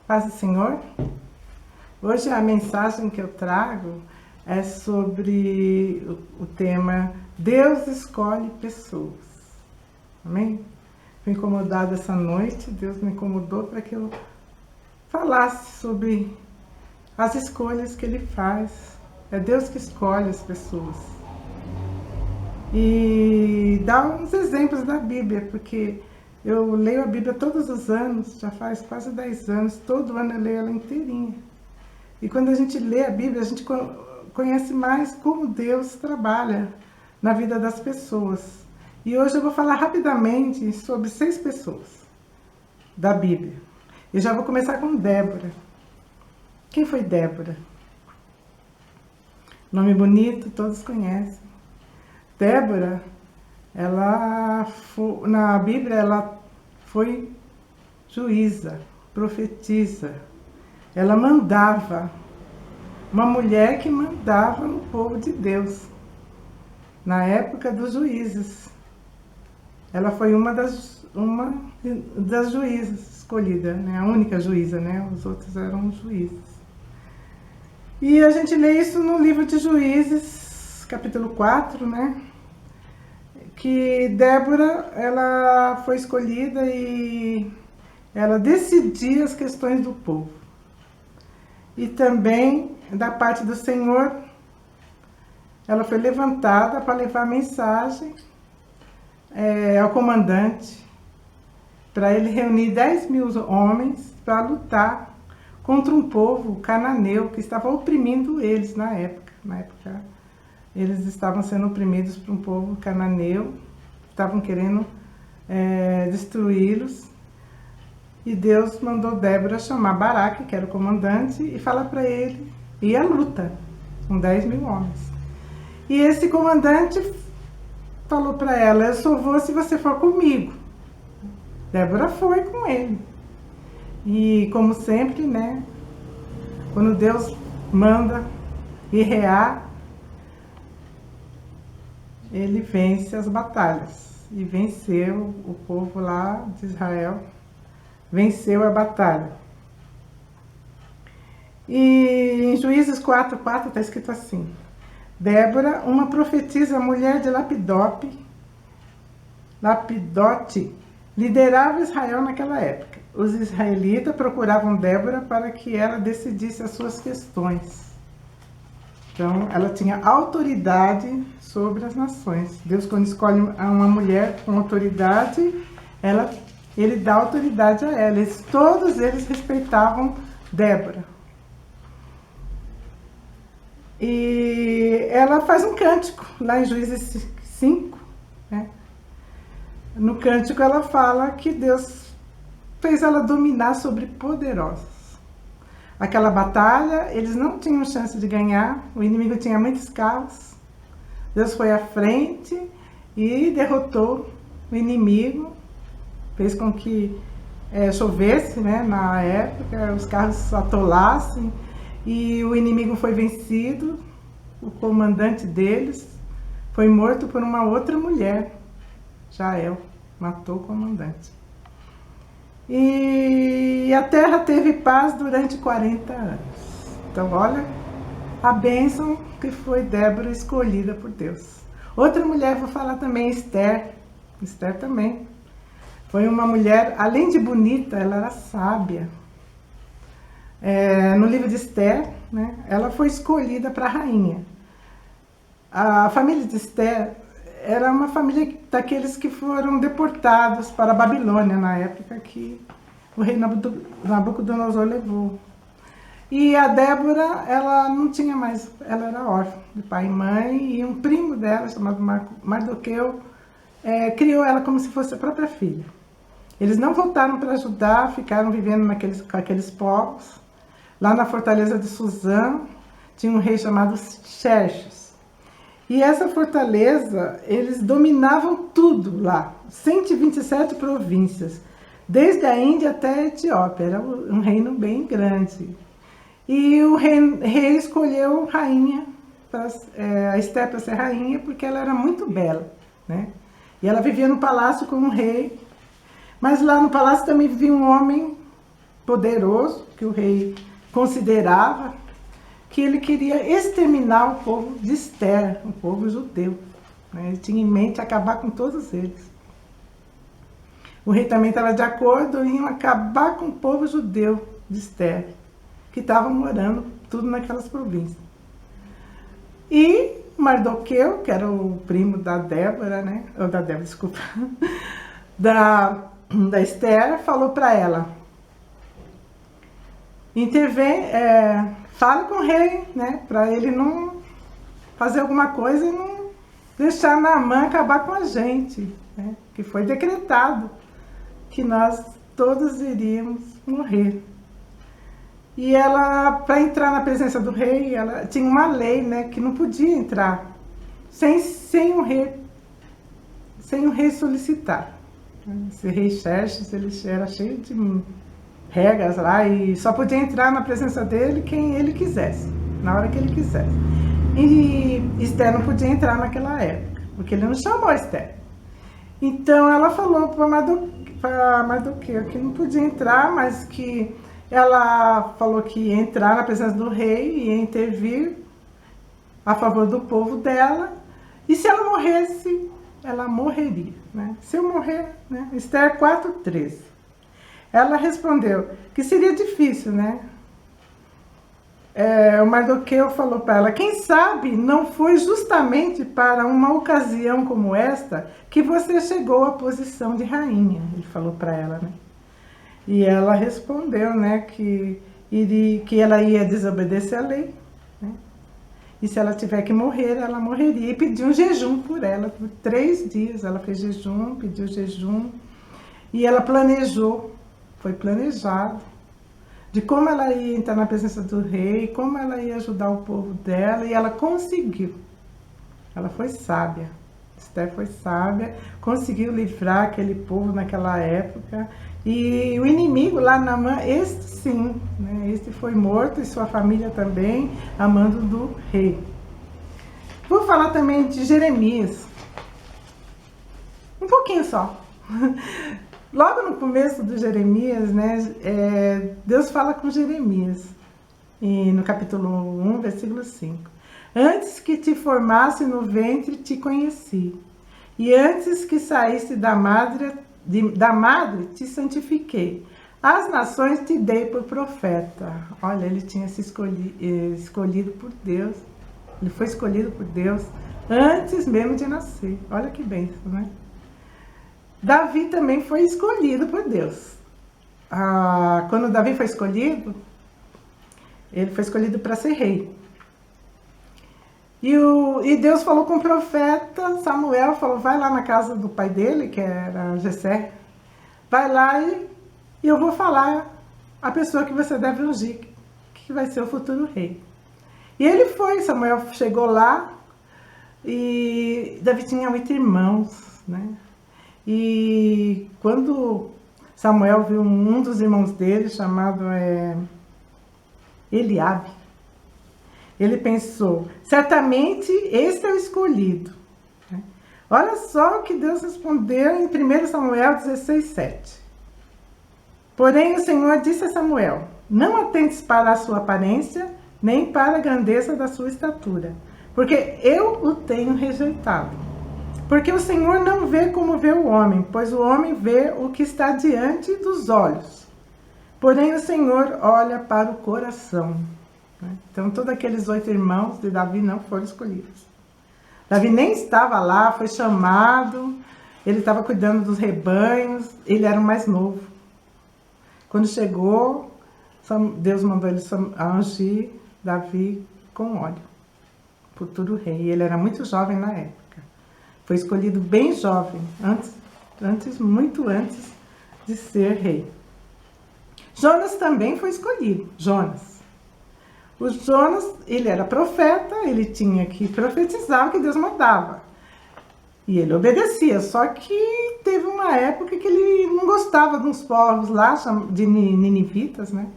Paz do Senhor. Hoje a mensagem que eu trago é sobre o tema Deus escolhe pessoas. Amém? Fui incomodada essa noite, Deus me incomodou para que eu falasse sobre as escolhas que Ele faz. É Deus que escolhe as pessoas. E dá uns exemplos da Bíblia, porque eu leio a Bíblia todos os anos, já faz quase 10 anos, todo ano eu leio ela inteirinha. E quando a gente lê a Bíblia, a gente conhece mais como Deus trabalha na vida das pessoas. E hoje eu vou falar rapidamente sobre 6 pessoas da Bíblia. Eu já vou começar com Débora. Quem foi Débora? Nome bonito, todos conhecem. Débora, na Bíblia, ela foi juíza, profetisa. Ela mandava, uma mulher que mandava no povo de Deus, na época dos juízes. Ela foi uma das juízas escolhidas, né? A única juíza, né? Os outros eram juízes. E a gente lê isso no livro de Juízes, capítulo 4, né? Que Débora, ela foi escolhida e ela decidia as questões do povo. E também, da parte do Senhor, ela foi levantada para levar a mensagem ao comandante, para ele reunir 10.000 homens para lutar contra um povo cananeu que estava oprimindo eles na época. Na época, eles estavam sendo oprimidos por um povo cananeu, estavam querendo destruí-los. E Deus mandou Débora chamar Baraque, que era o comandante, e falar para ele ir à luta, com 10.000 homens. E esse comandante falou para ela: eu só vou se você for comigo. Débora foi com ele. E como sempre, né, quando Deus manda guerrear, ele vence as batalhas. E venceu o povo lá de Israel, venceu a batalha. E em Juízes 4:4 está escrito assim: Débora, uma profetisa, mulher de Lapidote, liderava Israel naquela época. Os israelitas procuravam Débora para que ela decidisse as suas questões. Então, ela tinha autoridade sobre as nações. Deus, quando escolhe uma mulher com autoridade, ele dá autoridade a ela. Todos eles respeitavam Débora. E ela faz um cântico, lá em Juízes 5, né? No cântico ela fala que Deus fez ela dominar sobre poderosos. Aquela batalha, eles não tinham chance de ganhar, o inimigo tinha muitos carros. Deus foi à frente e derrotou o inimigo, fez com que chovesse, né, na época, os carros atolassem, e o inimigo foi vencido. O comandante deles foi morto por uma outra mulher, Jael, matou o comandante. E a terra teve paz durante 40 anos. Então, olha a bênção que foi Débora escolhida por Deus. Outra mulher, vou falar também, Esther. Esther também foi uma mulher, além de bonita, ela era sábia. No livro de Esther, né, ela foi escolhida para rainha. A família de Esther era uma família daqueles que foram deportados para a Babilônia, na época que o rei Nabucodonosor levou. E a Débora, ela não tinha mais, ela era órfã de pai e mãe, e um primo dela, chamado Mardoqueu, criou ela como se fosse a própria filha. Eles não voltaram para Judá, ficaram vivendo com aqueles povos. Lá na fortaleza de Suzã, tinha um rei chamado Xerxes. E essa fortaleza, eles dominavam tudo lá, 127 províncias, desde a Índia até a Etiópia. Era um reino bem grande. E o rei escolheu rainha, a Esther para ser rainha, porque ela era muito bela, né? E ela vivia no palácio como um rei. Mas lá no palácio também vivia um homem poderoso, que o rei considerava, que ele queria exterminar o povo de Ester, o povo judeu. Ele tinha em mente acabar com todos eles. O rei também estava de acordo em acabar com o povo judeu de Ester, que estava morando tudo naquelas províncias. E Mardoqueu, que era o primo da Débora, né? Ou da Débora, desculpa. Da Ester, falou para ela: intervém, fale com o rei, né? Para ele não fazer alguma coisa e não deixar Naamã acabar com a gente, né? Que foi decretado que nós todos iríamos morrer. E ela, para entrar na presença do rei, ela tinha uma lei, né, que não podia entrar sem o rei solicitar. Esse rei Xerxes, ele era cheio de regras lá e só podia entrar na presença dele quem ele quisesse, na hora que ele quisesse. E Ester não podia entrar naquela época, porque ele não chamou Ester. Então ela falou para Mardoqueu que não podia entrar, mas que ela falou que ia entrar na presença do rei e ia intervir a favor do povo dela, e se ela morresse, ela morreria, né? Se eu morrer, né? Esther 4:13. Ela respondeu que seria difícil, né? O Mardoqueu falou para ela: quem sabe não foi justamente para uma ocasião como esta que você chegou à posição de rainha. Ele falou para ela, né? E ela respondeu, né, que ela ia desobedecer a lei, né? E se ela tiver que morrer, ela morreria. E pediu um jejum por ela, por 3 dias. Ela fez jejum, pediu jejum. E ela planejou, foi planejado, de como ela ia entrar na presença do rei, como ela ia ajudar o povo dela, e ela conseguiu. Ela foi sábia. Esther foi sábia, conseguiu livrar aquele povo naquela época. E o inimigo lá, Naamã, este sim, né? Este foi morto e sua família também, a mando do rei. Vou falar também de Jeremias. Um pouquinho só. Logo no começo do Jeremias, né, Deus fala com Jeremias, e no capítulo 1, versículo 5. Antes que te formasse no ventre, te conheci. E antes que saísse da madre, te santifiquei. As nações te dei por profeta. Olha, ele tinha se escolhido por Deus. Ele foi escolhido por Deus antes mesmo de nascer. Olha que bênção, né? Davi também foi escolhido por Deus. Quando Davi foi escolhido, ele foi escolhido para ser rei. E Deus falou com o profeta Samuel, falou: vai lá na casa do pai dele, que era Jessé, vai lá e eu vou falar a pessoa que você deve ungir, que vai ser o futuro rei. E ele foi, Samuel chegou lá, e Davi tinha 8 irmãos, né? E quando Samuel viu um dos irmãos dele, chamado Eliabe, ele pensou: certamente esse é o escolhido. Olha só o que Deus respondeu em 1 Samuel 16:7. Porém o Senhor disse a Samuel: não atentes para a sua aparência, nem para a grandeza da sua estatura, porque eu o tenho rejeitado. Porque o Senhor não vê como vê o homem, pois o homem vê o que está diante dos olhos. Porém o Senhor olha para o coração. Então todos aqueles 8 irmãos de Davi não foram escolhidos. Davi nem estava lá, foi chamado, ele estava cuidando dos rebanhos, ele era o mais novo. Quando chegou, Deus mandou ele ungir Davi com óleo, futuro rei. Ele era muito jovem na época. Foi escolhido bem jovem, muito antes de ser rei. Jonas também foi escolhido, Jonas. O Jonas, ele era profeta, ele tinha que profetizar o que Deus mandava. E ele obedecia, só que teve uma época que ele não gostava de uns povos lá, de ninivitas, né?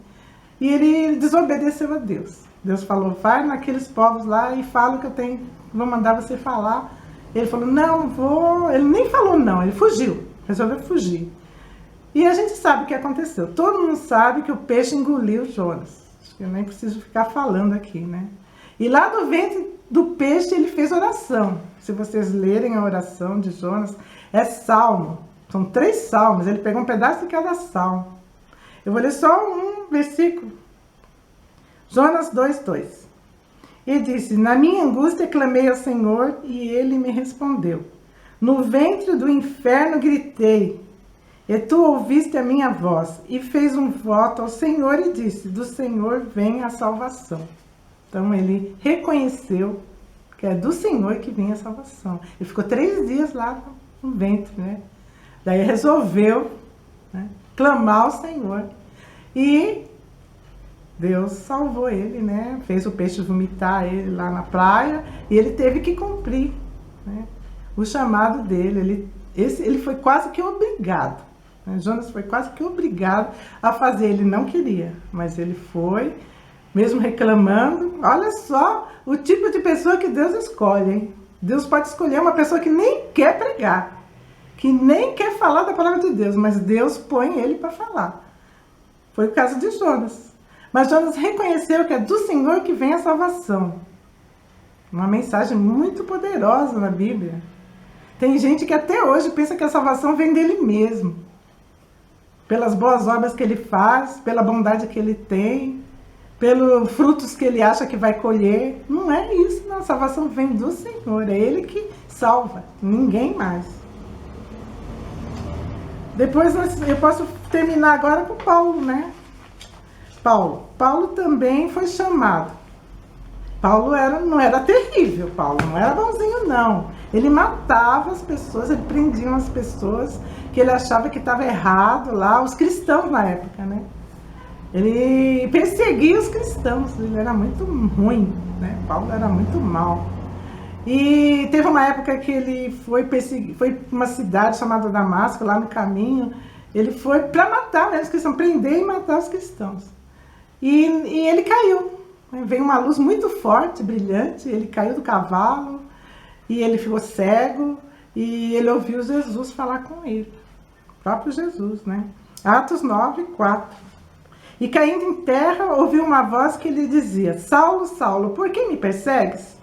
E ele desobedeceu a Deus. Deus falou: vai naqueles povos lá e fala o que vou mandar você falar. Ele falou: não vou. Ele nem falou não, ele fugiu, resolveu fugir. E a gente sabe o que aconteceu. Todo mundo sabe que o peixe engoliu Jonas. Acho que eu nem preciso ficar falando aqui, né? E lá do ventre do peixe ele fez oração. Se vocês lerem a oração de Jonas, é salmo. São 3 salmos. Ele pegou um pedaço de cada salmo. Eu vou ler só um versículo. Jonas 2:2. E disse: na minha angústia clamei ao Senhor e ele me respondeu. No ventre do inferno gritei, e tu ouviste a minha voz, e fez um voto ao Senhor e disse: do Senhor vem a salvação. Então ele reconheceu que é do Senhor que vem a salvação. Ele ficou 3 dias lá no ventre, né? Daí resolveu, né, clamar ao Senhor. E Deus salvou ele, né? Fez o peixe vomitar ele lá na praia, e ele teve que cumprir, né, o chamado dele. Ele foi quase que obrigado. Jonas foi quase que obrigado a fazer. Ele não queria, mas ele foi, mesmo reclamando. Olha só o tipo de pessoa que Deus escolhe, hein? Deus pode escolher uma pessoa que nem quer pregar, que nem quer falar da palavra de Deus, mas Deus põe ele para falar. Foi o caso de Jonas. Mas Jonas reconheceu que é do Senhor que vem a salvação. Uma mensagem muito poderosa na Bíblia. Tem gente que até hoje pensa que a salvação vem dele mesmo. Pelas boas obras que ele faz, pela bondade que ele tem, pelos frutos que ele acha que vai colher. Não é isso, não. A salvação vem do Senhor. É Ele que salva, ninguém mais. Depois eu posso terminar agora com Paulo, né? Paulo também foi chamado. Paulo não era terrível, Paulo não era bonzinho, não. Ele matava as pessoas, ele prendia as pessoas que ele achava que estava errado lá, os cristãos na época, né? Ele perseguia os cristãos, ele era muito ruim, né? Paulo era muito mau. E teve uma época que ele foi para uma cidade chamada Damasco, lá no caminho, ele foi para matar, né, os cristãos, prender e matar os cristãos. E ele caiu. Veio uma luz muito forte, brilhante, ele caiu do cavalo e ele ficou cego e ele ouviu Jesus falar com ele, o próprio Jesus, né? Atos 9:4. E caindo em terra, ouviu uma voz que lhe dizia: Saulo, Saulo, por que me persegues?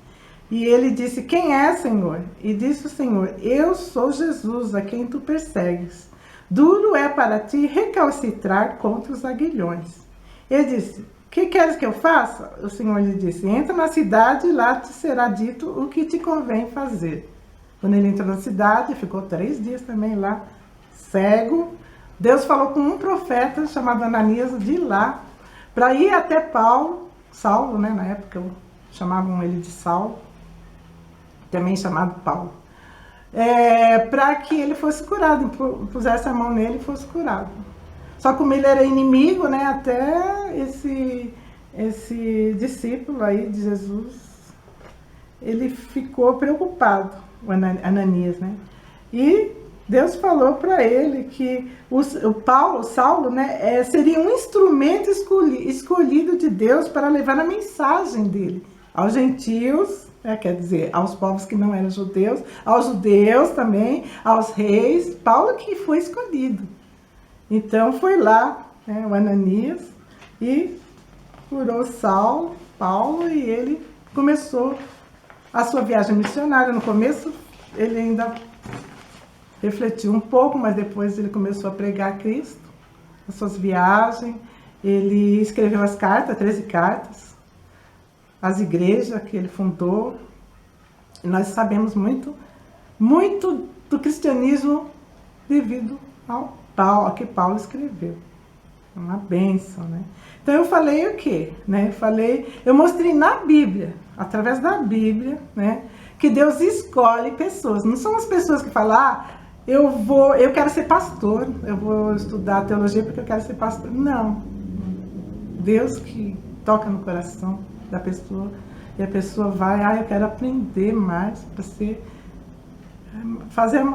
E ele disse: quem é, Senhor? E disse o Senhor: eu sou Jesus, a quem tu persegues. Duro é para ti recalcitrar contra os aguilhões. Ele disse: que queres que eu faça? O Senhor lhe disse: entra na cidade e lá te será dito o que te convém fazer. Quando ele entrou na cidade, ficou 3 dias também lá, cego. Deus falou com um profeta chamado Ananias de ir lá, para ir até Saulo, né, na época chamavam ele de Saulo, também chamado Paulo, para que ele fosse curado, pusesse a mão nele e fosse curado. Só que como ele era inimigo, né, até esse discípulo aí de Jesus, ele ficou preocupado, o Ananias, né? E Deus falou para ele que o Saulo, né, seria um instrumento escolhido de Deus para levar a mensagem dele aos gentios, quer dizer, aos povos que não eram judeus, aos judeus também, aos reis. Paulo que foi escolhido. Então foi lá, né, o Ananias, e curou Paulo, e ele começou a sua viagem missionária. No começo ele ainda refletiu um pouco, mas depois ele começou a pregar a Cristo, as suas viagens. Ele escreveu as cartas, 13 cartas, as igrejas que ele fundou. E nós sabemos muito do cristianismo devido ao que Paulo escreveu. É uma bênção, né? Então eu falei o quê? Né? Eu mostrei na Bíblia, através da Bíblia, né, que Deus escolhe pessoas. Não são as pessoas que falam: eu quero ser pastor, eu vou estudar teologia porque eu quero ser pastor. Não. Deus que toca no coração da pessoa, e a pessoa vai: eu quero aprender mais para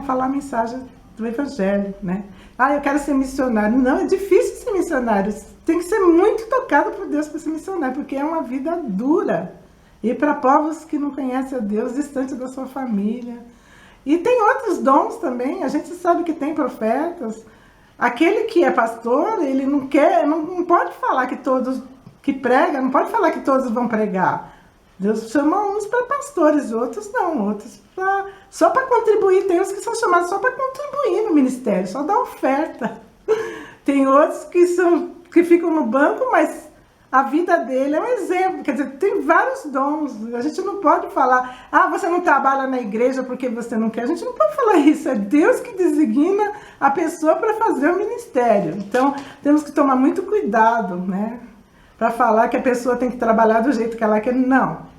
falar a mensagem do Evangelho, né? Eu quero ser missionário. Não, é difícil ser missionário. Tem que ser muito tocado por Deus para ser missionário, porque é uma vida dura. E para povos que não conhecem a Deus, distante da sua família. E tem outros dons também. A gente sabe que tem profetas. aquele que é pastor, ele não quer, não pode falar que todos que pregam, não pode falar que todos vão pregar. Deus chama uns para pastores, outros não, outros só para contribuir. Tem uns que são chamados só para contribuir no ministério, só dar oferta. Tem outros que ficam no banco, mas a vida dele é um exemplo. Quer dizer, tem vários dons. A gente não pode falar, você não trabalha na igreja porque você não quer. A gente não pode falar isso. É Deus que designa a pessoa para fazer o ministério. Então, temos que tomar muito cuidado, né? Para falar que a pessoa tem que trabalhar do jeito que ela quer. Não.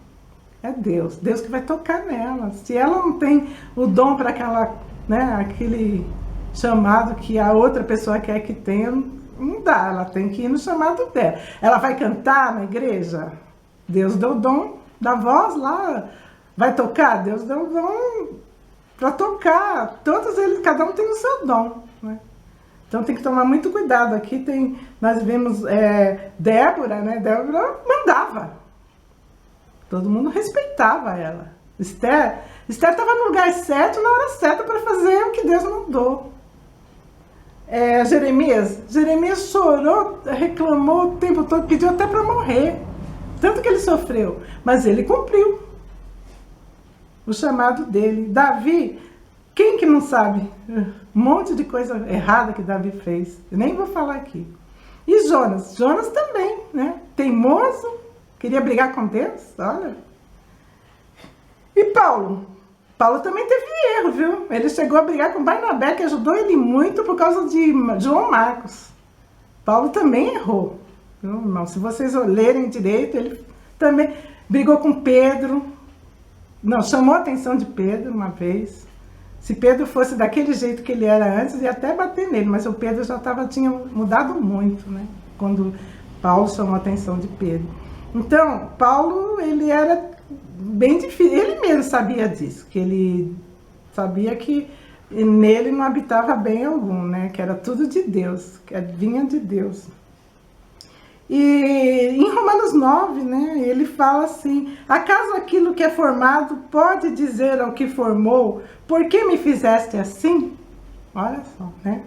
É Deus. Deus que vai tocar nela. Se ela não tem o dom para aquele chamado que a outra pessoa quer que tenha, não dá. Ela tem que ir no chamado dela. Ela vai cantar na igreja? Deus deu o dom da voz lá. Vai tocar? Deus deu o dom para tocar. Todos eles, cada um tem o seu dom, né? Então tem que tomar muito cuidado. Aqui nós vimos Débora, né? Débora mandava. Todo mundo respeitava ela. Esther estava no lugar certo, na hora certa, para fazer o que Deus mandou. Jeremias chorou, reclamou o tempo todo, pediu até para morrer. Tanto que ele sofreu. Mas ele cumpriu o chamado dele. Davi, quem que não sabe? Um monte de coisa errada que Davi fez. Eu nem vou falar aqui. E Jonas também, né? Teimoso. Queria brigar com Deus, olha. E Paulo também teve erro, viu? Ele chegou a brigar com Barnabé, que ajudou ele muito por causa de João Marcos. Paulo também errou, viu, irmão? Se vocês lerem direito, ele também brigou com Pedro. Não, chamou a atenção de Pedro uma vez. Se Pedro fosse daquele jeito que ele era antes, ia até bater nele, mas o Pedro tinha mudado muito, né? Quando Paulo chamou a atenção de Pedro. Então, Paulo, ele era bem difícil, ele mesmo sabia disso, que ele sabia que nele não habitava bem algum, né? Que era tudo de Deus, que vinha de Deus. E em Romanos 9, né, ele fala assim: acaso aquilo que é formado pode dizer ao que formou, por que me fizeste assim? Olha só, né?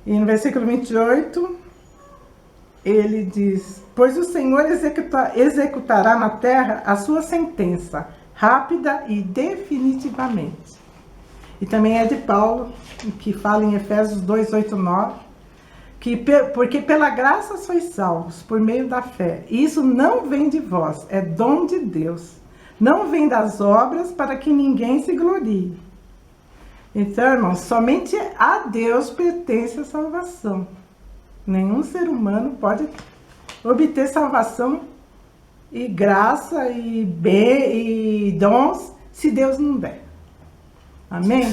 E no versículo 28... ele diz: pois o Senhor executará na terra a sua sentença, rápida e definitivamente. E também é de Paulo, que fala em Efésios 2, 8, 9, porque pela graça sois salvos, por meio da fé. E isso não vem de vós, é dom de Deus. Não vem das obras, para que ninguém se glorie. Então, irmãos, somente a Deus pertence a salvação. Nenhum ser humano pode obter salvação e graça e bem e dons se Deus não der. Amém?